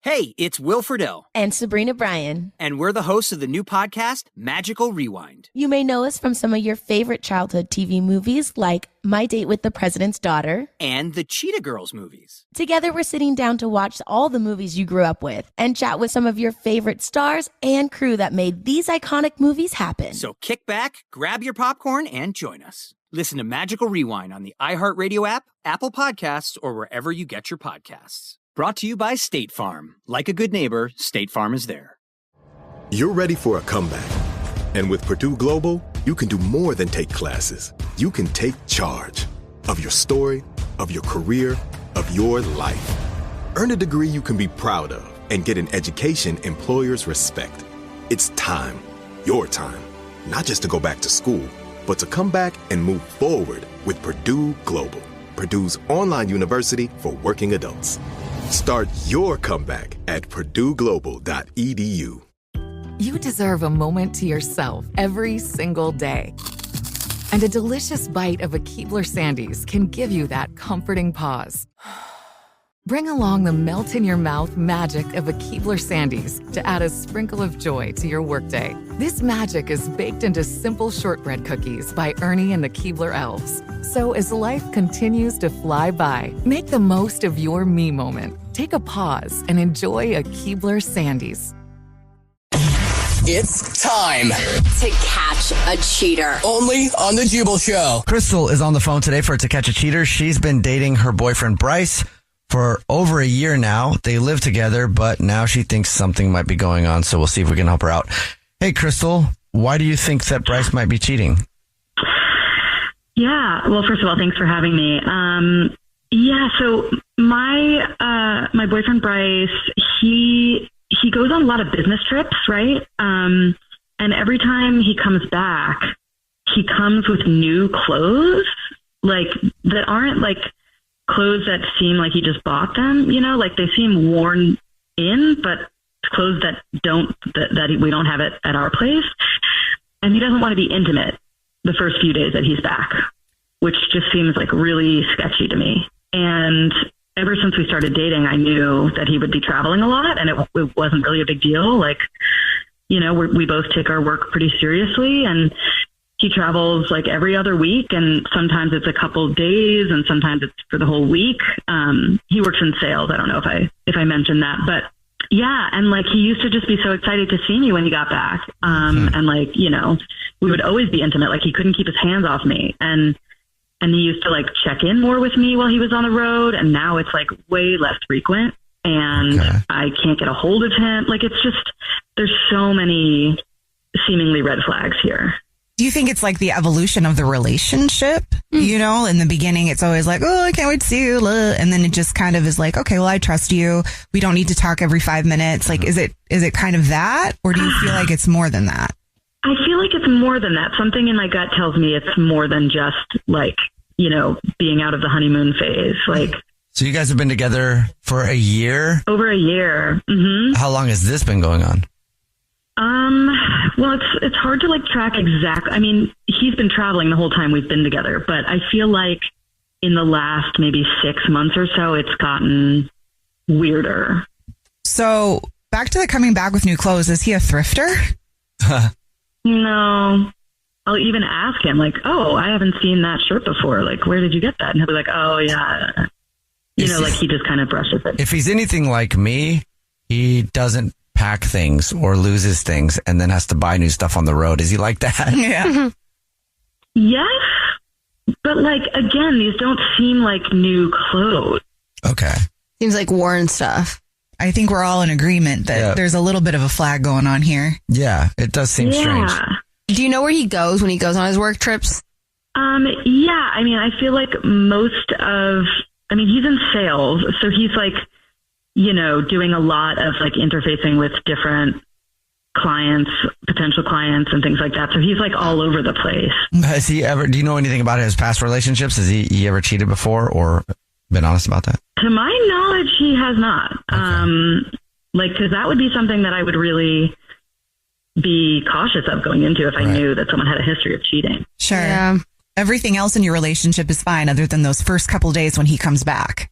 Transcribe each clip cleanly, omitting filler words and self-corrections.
Hey, it's Will Friedle. And Sabrina Bryan. And we're the hosts of the new podcast, Magical Rewind. You may know us from some of your favorite childhood TV movies like My Date with the President's Daughter. And the Cheetah Girls movies. Together, we're sitting down to watch all the movies you grew up with and chat with some of your favorite stars and crew that made these iconic movies happen. So kick back, grab your popcorn, and join us. Listen to Magical Rewind on the iHeartRadio app, Apple Podcasts, or wherever you get your podcasts. Brought to you by State Farm. Like a good neighbor, State Farm is there. You're ready for a comeback. And with Purdue Global, you can do more than take classes. You can take charge of your story, of your career, of your life. Earn a degree you can be proud of and get an education employers respect. It's time, your time, not just to go back to school, but to come back and move forward with Purdue Global, Purdue's online university for working adults. Start your comeback at purdueglobal.edu. You deserve a moment to yourself every single day. And a delicious bite of a Keebler Sandies can give you that comforting pause. Bring along the melt-in-your-mouth magic of a Keebler Sandies to add a sprinkle of joy to your workday. This magic is baked into simple shortbread cookies by Ernie and the Keebler Elves. So as life continues to fly by, make the most of your me moment. Take a pause and enjoy a Keebler Sandies. It's time to catch a cheater. Only on the Jubal Show. Crystal is on the phone today for To Catch a Cheater. She's been dating her boyfriend, Bryce, for over a year now. They live together, but now she thinks something might be going on, so we'll see if we can help her out. Hey, Crystal, why do you think that Bryce might be cheating? Yeah, well, first of all, thanks for having me. So my boyfriend Bryce, he goes on a lot of business trips, right? And every time he comes back, he comes with new clothes, like that aren't like clothes that seem like he just bought them, you know, like they seem worn in, but clothes that we don't have it at our place. And he doesn't want to be intimate the first few days that he's back, which just seems like really sketchy to me. And ever since we started dating, I knew that he would be traveling a lot, and it wasn't really a big deal. Like, you know, we both take our work pretty seriously, and he travels like every other week, and sometimes it's a couple of days, and sometimes it's for the whole week. He works in sales. I don't know if I mentioned that, but yeah. And like, he used to just be so excited to see me when he got back. And like, you know, we would always be intimate. Like, he couldn't keep his hands off me. And he used to like check in more with me while he was on the road. And now it's like way less frequent, and I can't get a hold of him. Like, it's just, there's so many seemingly red flags here. Do you think it's like the evolution of the relationship? You know, in the beginning, it's always like, oh, I can't wait to see you. And then it just kind of is like, okay, well, I trust you. We don't need to talk every 5 minutes. Like, is it kind of that? Or do you feel like it's more than that? I feel like it's more than that. Something in my gut tells me it's more than just like, you know, being out of the honeymoon phase. Like, so you guys have been together for a year? Over a year. Mm-hmm. How long has this been going on? Well, it's hard to like track exactly. I mean, he's been traveling the whole time we've been together, but I feel like in the last maybe 6 months or so, it's gotten weirder. So back to the coming back with new clothes. Is he a thrifter? No. I'll even ask him like, oh, I haven't seen that shirt before. Like, where did you get that? And he'll be like, oh yeah. You know, like he just kind of brushes it. If he's anything like me, he doesn't pack things or loses things and then has to buy new stuff on the road. Is he like that? Yeah. Yes. But like, again, these don't seem like new clothes. Okay. Seems like worn stuff. I think we're all in agreement that there's a little bit of a flag going on here. Yeah, it does seem strange. Do you know where he goes when he goes on his work trips? Yeah. I mean, I feel like he's in sales, so he's like, you know, doing a lot of like interfacing with different clients, potential clients and things like that. So he's like all over the place. Has he ever, do you know anything about his past relationships? Has he ever cheated before or been honest about that? To my knowledge, he has not. Okay. Cause that would be something that I would really be cautious of going into if I knew that someone had a history of cheating. Sure. Yeah. Everything else in your relationship is fine other than those first couple days when he comes back.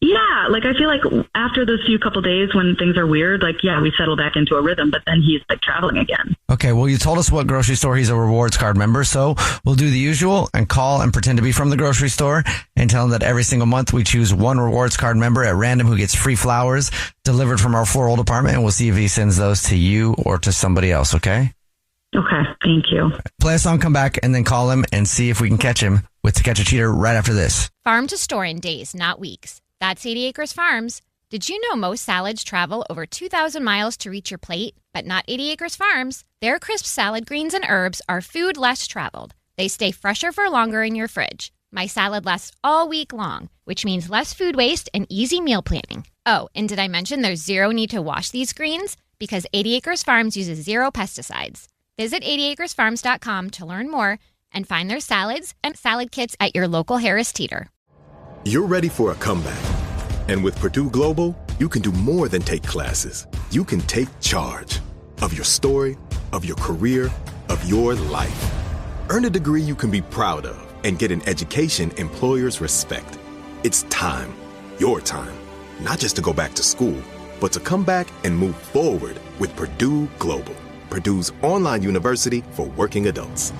Yeah, like I feel like after those few couple days when things are weird, like, yeah, we settle back into a rhythm, but then he's like traveling again. Okay, well, you told us what grocery store he's a rewards card member, so we'll do the usual and call and pretend to be from the grocery store and tell him that every single month we choose one rewards card member at random who gets free flowers delivered from our floral department, and we'll see if he sends those to you or to somebody else, okay? Okay, thank you. Play a song, come back, and then call him and see if we can catch him with To Catch a Cheater right after this. Farm to store in days, not weeks. That's 80 Acres Farms. Did you know most salads travel over 2,000 miles to reach your plate? But not 80 Acres Farms. Their crisp salad greens and herbs are food less traveled. They stay fresher for longer in your fridge. My salad lasts all week long, which means less food waste and easy meal planning. Oh, and did I mention there's zero need to wash these greens? Because 80 Acres Farms uses zero pesticides. Visit 80acresfarms.com to learn more and find their salads and salad kits at your local Harris Teeter. You're ready for a comeback. And with Purdue Global, you can do more than take classes. You can take charge of your story, of your career, of your life. Earn a degree you can be proud of and get an education employers respect. It's time, your time, not just to go back to school, but to come back and move forward with Purdue Global, Purdue's online university for working adults.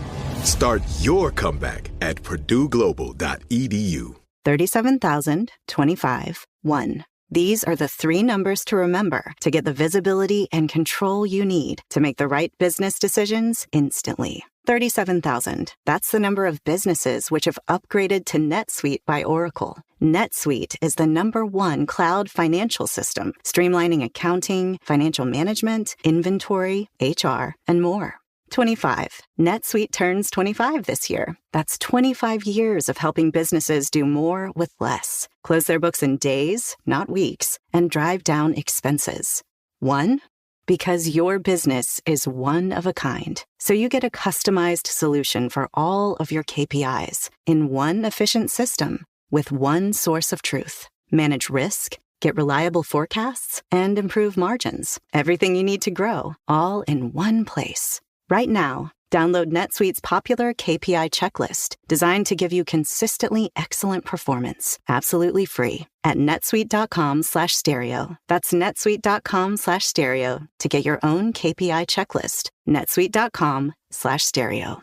Start your comeback at purdueglobal.edu. 37,025, 1. These are the three numbers to remember to get the visibility and control you need to make the right business decisions instantly. 37,000. That's the number of businesses which have upgraded to NetSuite by Oracle. NetSuite is the #1 cloud financial system, streamlining accounting, financial management, inventory, HR, and more. 25. NetSuite turns 25 this year. That's 25 years of helping businesses do more with less. Close their books in days, not weeks, and drive down expenses. 1. Because your business is one of a kind. So you get a customized solution for all of your KPIs in one efficient system with one source of truth. Manage risk, get reliable forecasts, and improve margins. Everything you need to grow, all in one place. Right now, download NetSuite's popular KPI checklist, designed to give you consistently excellent performance, absolutely free, at netsuite.com/stereo. That's netsuite.com/stereo to get your own KPI checklist. netsuite.com/stereo.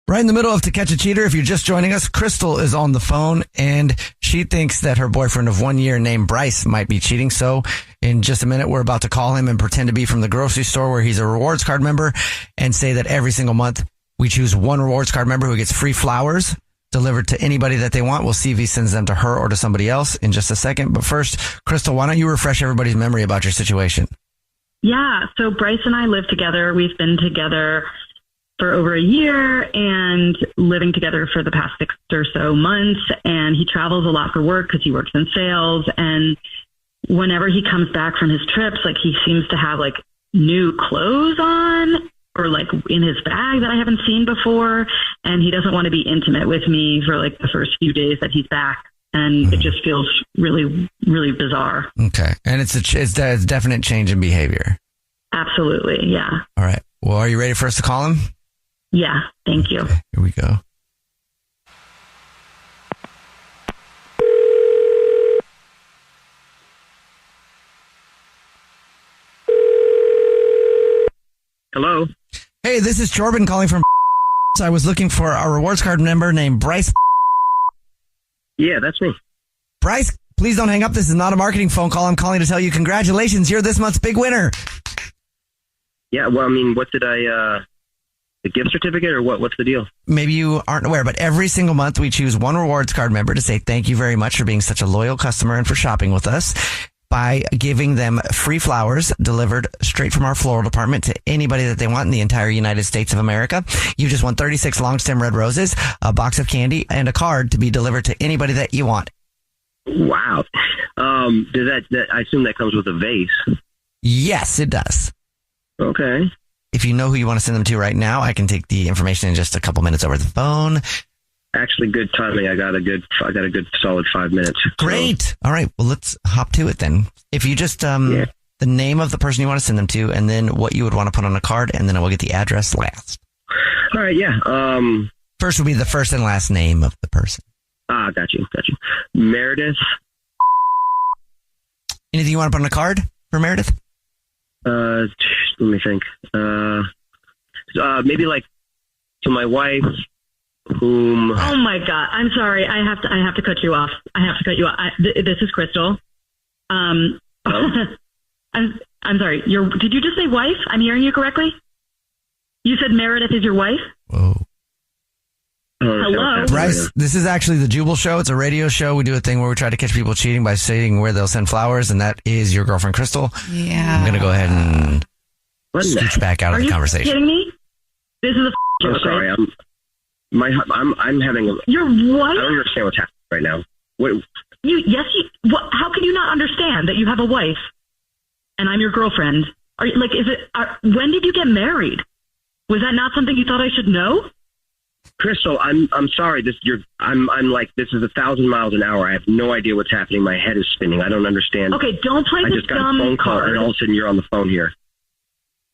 Right in the middle of To Catch a Cheater, if you're just joining us, Crystal is on the phone, and she thinks that her boyfriend of 1 year named Bryce might be cheating. So in just a minute, we're about to call him and pretend to be from the grocery store where he's a rewards card member and say that every single month we choose one rewards card member who gets free flowers delivered to anybody that they want. We'll see if he sends them to her or to somebody else in just a second. But first, Crystal, why don't you refresh everybody's memory about your situation? Yeah, so Bryce and I live together. We've been together for over a year and living together for the past 6 or so months. And he travels a lot for work because he works in sales. And whenever he comes back from his trips, like he seems to have like new clothes on or like in his bag that I haven't seen before. And he doesn't want to be intimate with me for like the first few days that he's back. And it just feels really, really bizarre. Okay. And it's a definite change in behavior. Absolutely. Yeah. All right. Well, are you ready for us to call him? Yeah. Thank you. Okay, here we go. Hello. Hey, this is Jordan calling from. I was looking for a rewards card member named Bryce. Yeah, that's me. Bryce, please don't hang up. This is not a marketing phone call. I'm calling to tell you congratulations. You're this month's big winner. Yeah, well, I mean, what did I, the gift certificate or what? What's the deal? Maybe you aren't aware, but every single month we choose one rewards card member to say thank you very much for being such a loyal customer and for shopping with us by giving them free flowers delivered straight from our floral department to anybody that they want in the entire United States of America. You just want 36 long stem red roses, a box of candy, and a card to be delivered to anybody that you want. Wow. Does that I assume that comes with a vase? Yes, it does. Okay. If you know who you want to send them to right now, I can take the information in just a couple minutes over the phone. Actually, good timing. I got a good solid 5 minutes. Great. So. All right. Well, let's hop to it then. If you just, the name of the person you want to send them to, and then what you would want to put on a card, and then I will get the address last. All right. Yeah. First will be the first and last name of the person. Got you. Meredith Anything you want to put on a card for Meredith? Let me think. Maybe like to my wife, whom. Oh my God! I'm sorry. I have to cut you off. This is Crystal. I'm sorry. Did you just say wife? I'm hearing you correctly. You said Meredith is your wife. Whoa. Hello, Bryce. This is actually the Jubal Show. It's a radio show. We do a thing where we try to catch people cheating by saying where they'll send flowers, and that is your girlfriend Crystal. Yeah. I'm gonna go ahead and scooch back out of the conversation. Are you kidding me? This is a joke. I'm sorry. Right? I'm having a. Your wife? I don't understand what's happening right now. What? How can you not understand that you have a wife and I'm your girlfriend? When did you get married? Was that not something you thought I should know? Crystal, I'm sorry. I'm like, this is 1,000 miles an hour. I have no idea what's happening. My head is spinning. I don't understand. Okay, don't play this dumb I just got a phone call, and all of a sudden you're on the phone here.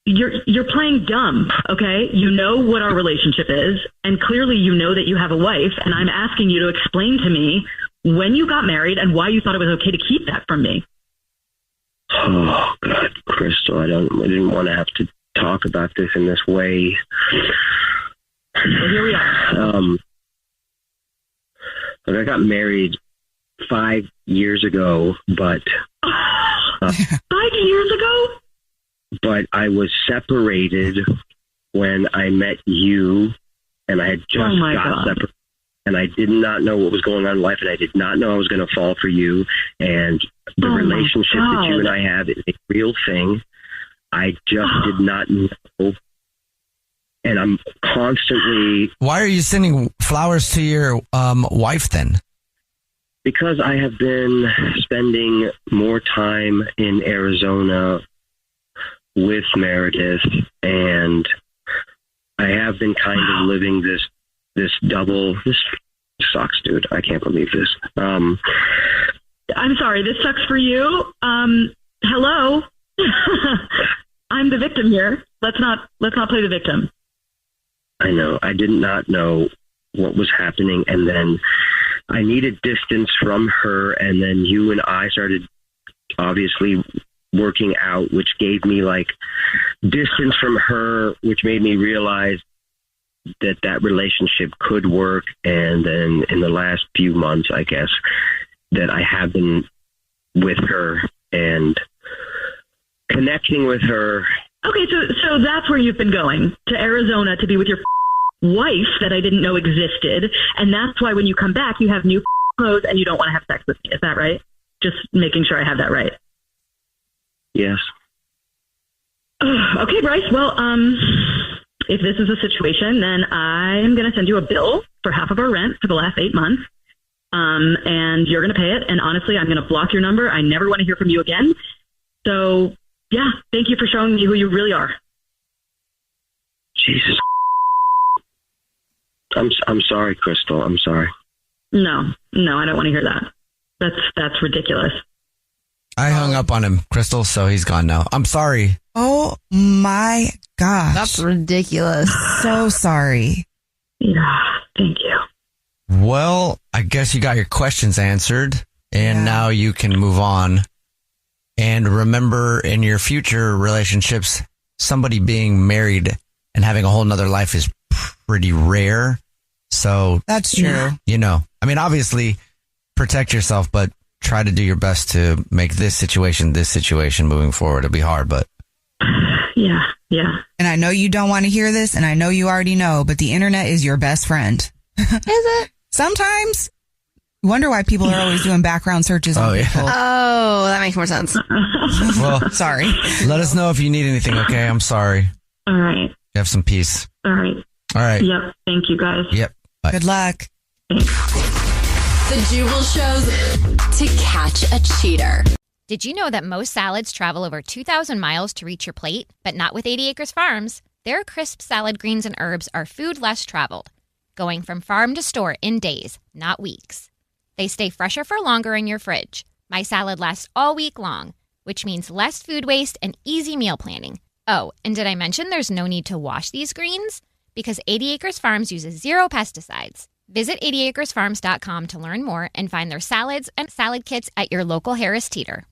You're playing dumb, okay? You know what our relationship is, and clearly you know that you have a wife, and I'm asking you to explain to me when you got married and why you thought it was okay to keep that from me. Oh, God, Crystal, I didn't want to have to talk about this in this way. So here we are. I got married 5 years ago, but 5 years ago? But I was separated when I met you, and I had just got separated, and I did not know what was going on in life, and I did not know I was going to fall for you, and the relationship that you and I have is a real thing. I just did not know. And I'm constantly... Why are you sending flowers to your wife then? Because I have been spending more time in Arizona with Meredith, and I have been kind of living this double... This sucks, dude. I can't believe this. I'm sorry. This sucks for you. Hello? I'm the victim here. Let's not play the victim. I know. I did not know what was happening, and then I needed distance from her, and then you and I started obviously working out, which gave me like distance from her, which made me realize that relationship could work. And then in the last few months, I guess, that I have been with her and connecting with her. Okay, so that's where you've been going, to Arizona to be with your wife that I didn't know existed, and that's why when you come back, you have new clothes and you don't want to have sex with me. Is that right? Just making sure I have that right. Yes. Okay, Bryce. Well, if this is a situation, then I'm going to send you a bill for half of our rent for the last 8 months, and you're going to pay it. And honestly, I'm going to block your number. I never want to hear from you again. So, yeah, thank you for showing me who you really are. Jesus. I'm sorry, Crystal. I'm sorry. No, I don't want to hear that. That's ridiculous. I hung up on him, Crystal, so he's gone now. I'm sorry. Oh my gosh. That's ridiculous. So sorry. Yeah, thank you. Well, I guess you got your questions answered, and now you can move on. And remember, in your future relationships, somebody being married and having a whole nother life is pretty rare. So that's true. You know, I mean, obviously protect yourself, but try to do your best to make this situation moving forward. It'll be hard, but yeah. And I know you don't want to hear this, and I know you already know, but the internet is your best friend. Is it? Sometimes. Wonder why people are always doing background searches on people. Oh, that makes more sense. Well, sorry. Let us know if you need anything, okay? I'm sorry. All right. Have some peace. All right. Yep. Thank you, guys. Yep. Bye. Good luck. The Jubal Show's To Catch a Cheater. Did you know that most salads travel over 2,000 miles to reach your plate? But not with 80 Acres Farms. Their crisp salad greens and herbs are food less traveled, going from farm to store in days, not weeks. They stay fresher for longer in your fridge. My salad lasts all week long, which means less food waste and easy meal planning. Oh, and did I mention there's no need to wash these greens? Because 80 Acres Farms uses 0 pesticides. Visit 80acresfarms.com to learn more and find their salads and salad kits at your local Harris Teeter.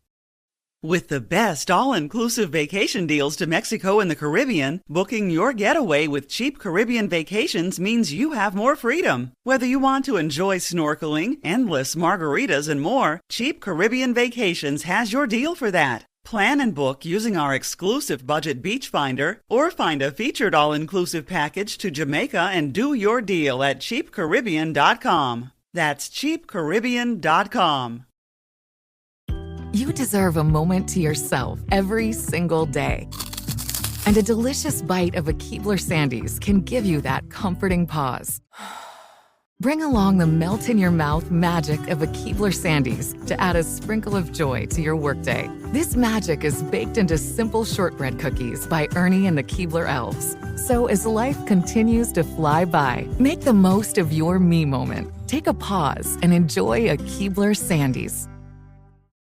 With the best all-inclusive vacation deals to Mexico and the Caribbean, booking your getaway with Cheap Caribbean Vacations means you have more freedom. Whether you want to enjoy snorkeling, endless margaritas, and more, Cheap Caribbean Vacations has your deal for that. Plan and book using our exclusive budget beach finder, or find a featured all-inclusive package to Jamaica and do your deal at cheapcaribbean.com. That's cheapcaribbean.com. You deserve a moment to yourself every single day. And a delicious bite of a Keebler Sandies can give you that comforting pause. Bring along the melt-in-your-mouth magic of a Keebler Sandies to add a sprinkle of joy to your workday. This magic is baked into simple shortbread cookies by Ernie and the Keebler Elves. So as life continues to fly by, make the most of your me moment. Take a pause and enjoy a Keebler Sandies.